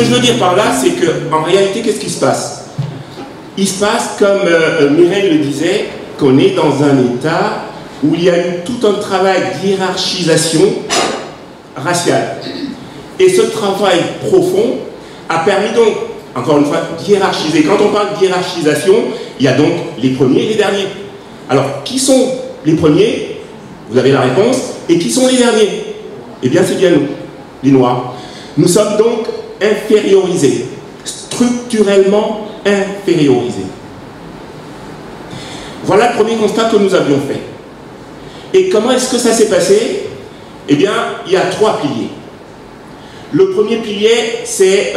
que je veux dire par là, c'est qu'en réalité, qu'est-ce qui se passe? Il se passe, comme Mireille le disait, qu'on est dans un État où il y a eu tout un travail d'hiérarchisation raciale. Et ce travail profond a permis donc, encore une fois, d'hiérarchiser. Quand on parle d'hiérarchisation, il y a donc les premiers et les derniers. Alors, qui sont les premiers? Vous avez la réponse. Et qui sont les derniers? Eh bien, c'est bien nous, les Noirs. Nous sommes donc infériorisés, structurellement infériorisés. Voilà le premier constat que nous avions fait. Et comment est-ce que ça s'est passé? Eh bien, il y a trois piliers. Le premier pilier, c'est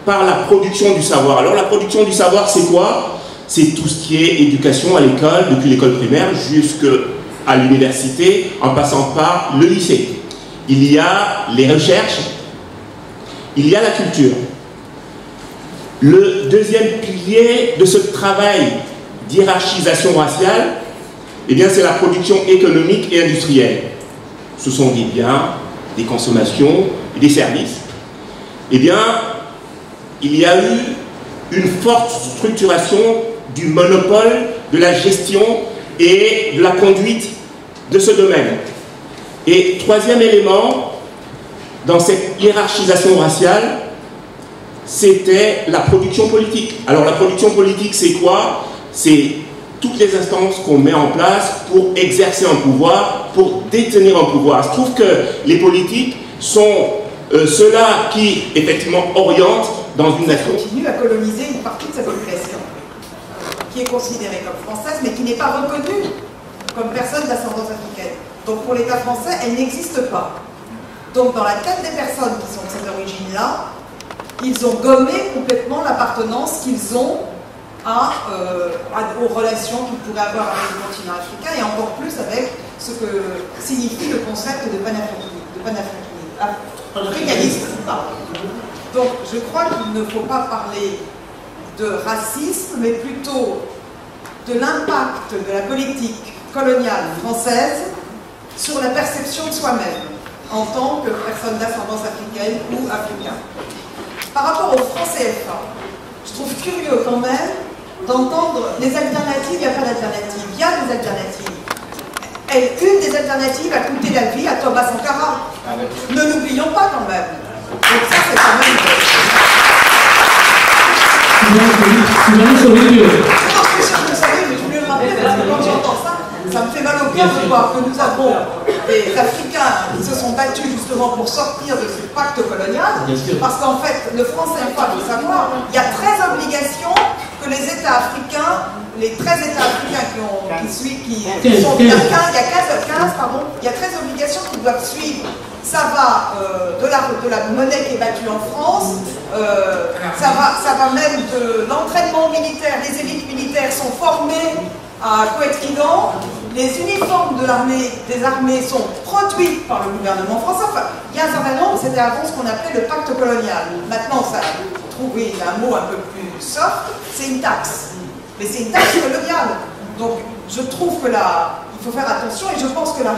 par la production du savoir. Alors, la production du savoir, c'est quoi? C'est tout ce qui est éducation à l'école, depuis l'école primaire jusqu'à l'université, en passant par le lycée. Il y a les recherches, il y a la culture. Le deuxième pilier de ce travail d'hiérarchisation raciale, eh bien, c'est la production économique et industrielle. Ce sont des biens, des consommations et des services. Eh bien, il y a eu une forte structuration du monopole de la gestion et de la conduite de ce domaine. Et troisième élément, dans cette hiérarchisation raciale, c'était la production politique. Alors la production politique, c'est quoi? C'est toutes les instances qu'on met en place pour exercer un pouvoir, pour détenir un pouvoir. Il se trouve que les politiques sont ceux-là qui, effectivement, orientent dans une nation. Continue à coloniser une partie de sa population, qui est considérée comme française, mais qui n'est pas reconnue comme personne d'ascendance africaine. Donc pour l'État français, elle n'existe pas. Donc dans la tête des personnes qui sont de cette origine-là, ils ont gommé complètement l'appartenance qu'ils ont aux relations qu'ils pourraient avoir avec le continent africain et encore plus avec ce que signifie le concept de panafricanisme. Donc je crois qu'il ne faut pas parler de racisme, mais plutôt de l'impact de la politique coloniale française sur la perception de soi-même en tant que personne d'ascendance africaine ou africain. Par rapport au franc CFA, je trouve curieux quand même d'entendre les alternatives. Il n'y a pas d'alternative, il y a des alternatives. Et une des alternatives a coûté la vie à Thomas Sankara. Ne l'oublions pas quand même. Donc ça c'est quand même... Non, je suis sûr que vous savez, mais je voulais le rappeler parce que quand j'entends ça, ça me fait mal au cœur de voir que nous avons des Africains qui se sont battus justement pour sortir de ce pacte colonial, parce qu'en fait, le franc CFA, il faut savoir, il y a 13 obligations que les États africains, les 13 États africains qui sont... Il y a 13 obligations qu'ils doivent suivre. Ça va de la monnaie qui est battue en France, ça va même de l'entraînement militaire. Les élites militaires sont formées à Coët-Quidan, les uniformes des armées sont produits par le gouvernement français. Enfin, il y a un certain nombre, c'était avant ce qu'on appelait le pacte colonial. Maintenant, ça a trouvé un mot un peu plus soft, c'est une taxe. Mais c'est une taxe coloniale. Donc, je trouve que là, il faut faire attention et je pense que la